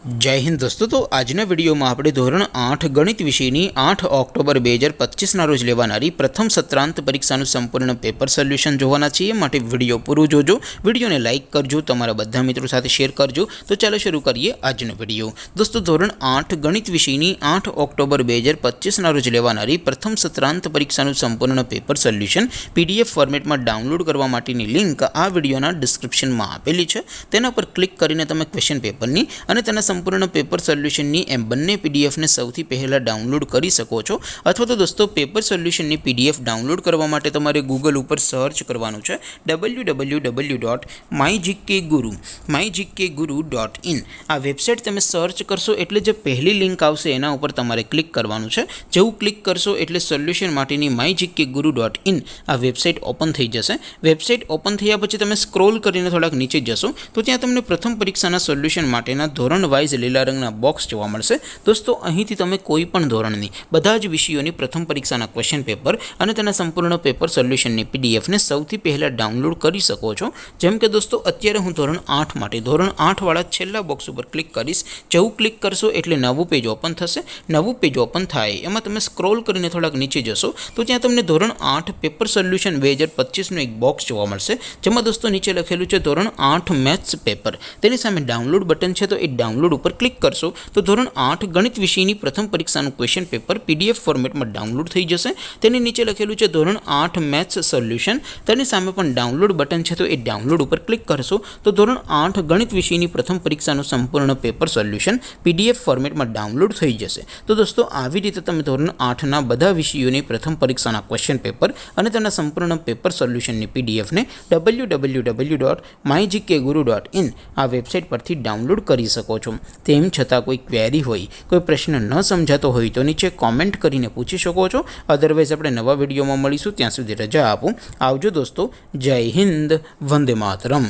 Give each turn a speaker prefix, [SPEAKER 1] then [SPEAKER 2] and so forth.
[SPEAKER 1] जय हिंद दोस्तों। तो आजना विडियो में આપણે ધોરણ 8 ગણિત વિષયની 8 ઓક્ટોબર 2025 રોજ લેવાનારી પ્રથમ સત્રાંત પરીક્ષાનું સંપૂર્ણ પેપર સોલ્યુશન જોવાના છીએ। માટે વિડિયો પૂરો જોજો, વિડિયોને લાઈક કરજો, તમારા બધા મિત્રો સાથે શેર કરજો। તો ચાલો શરૂ કરીએ આજનો વિડિયો। દોસ્તો ધોરણ 8 ગણિત વિષયની 8 ઓક્ટોબર 2025 રોજ લેવાનારી પ્રથમ સત્રાંત પરીક્ષાનું સંપૂર્ણ પેપર સોલ્યુશન પીડીએફ ફોર્મેટમાં ડાઉનલોડ કરવા માટેની લિંક આ વિડિયોના ડિસ્ક્રિપ્શનમાં આપેલી છે। તેના પર ક્લિક કરીને તમે ક્વેશ્ચન પેપરની અને તેના संपूर्ण पेपर सोल्यूशन एम बने पीडीएफ ने सौथी पहला डाउनलॉड कर सको छो। अथवा तो दोस्तों पेपर सोल्यूशन पीडीएफ डाउनलॉड करवा माटे तमारे गूगल पर सर्च करवानुं छे www.mygkguru.in। आ वेबसाइट तमे सर्च करशो एटले जे पहली लिंक आवशे एना उपर तमारे क्लिक करवानुं छे। जेवुं क्लिक करशो एटले सोल्यूशन माटेनी mygkguru.in आ वेबसाइट ओपन थई जशे। वेबसाइट ओपन थया पछी तमे स्क्रॉल करीने थोड़ाक नीचे जशो तो त्यां तमने प्रथम परीक्षाना सोल्यूशन माटेना धोरण वाइज लीला रंगना बॉक्स जोवा मळशे। दोस्तों અહીંથી તમે કોઈ પણ ધોરણની બધા જ વિષયોની પ્રથમ પરીક્ષાના ક્વેશ્ચન પેપર અને તેના સંપૂર્ણ પેપર સોલ્યુશનની પીડીએફ ને સૌથી પહેલા ડાઉનલોડ કરી શકો છો। જેમ કે દોસ્તો અત્યારે હું ધોરણ 8 માટે ધોરણ 8 વાળા છેલ્લા બોક્સ ઉપર ક્લિક કરીશ। જેવું ક્લિક કરશો એટલે નવું પેજ ઓપન થશે। નવું પેજ ઓપન થાય એમાં તમે સ્ક્રોલ કરીને થોડાક નીચે જશો તો ત્યાં તમને ધોરણ 8 પેપર સોલ્યુશન 2025 નું એક બોક્સ જોવા મળશે। જેમાં દોસ્તો નીચે લખેલું છે ધોરણ 8 મેથ્સ પેપર। તેની સામે ડાઉનલોડ બટન છે તો એ डाउनलॉड पर क्लिक करशो तो धोरण 8 गणित विषयनी प्रथम परीक्षाનું क्वेश्चन पेपर पीडीएफ फॉर्मेट में डाउनलॉड थई जशे। तेनी नीचे लखेलुं छे धोरण 8 मैथ्स सोल्यूशन। तेनी सामे पण डाउनलॉड बटन छे तो ए डाउनलॉड पर क्लिक करशो तो धोरण 8 गणित विषयनी प्रथम परीक्षाનું संपूर्ण पेपर सोल्यूशन पीडीएफ फॉर्मेट में डाउनलॉड थई जशे। तो दोस्तों આવી રીતે તમે ધોરણ 8 ના બધા વિષયોની પ્રથમ પરીક્ષાના ક્વેશ્ચન પેપર અને તેના સંપૂર્ણ પેપર સોલ્યુશનની પીડીએફ ને www.mygkguru.in આ વેબસાઇટ પરથી ડાઉનલોડ કરી શકો છો। તેમ છતાં કોઈ ક્વેરી હોય, કોઈ પ્રશ્ન ન સમજાતો હોય તો નીચે કોમેન્ટ કરીને પૂછી શકો છો। અધરવાઇઝ આપણે નવા વિડીયોમાં મળીશું, ત્યાં સુધી રજા આપો। આવજો દોસ્તો। જય હિન્દ, વંદે માતરમ।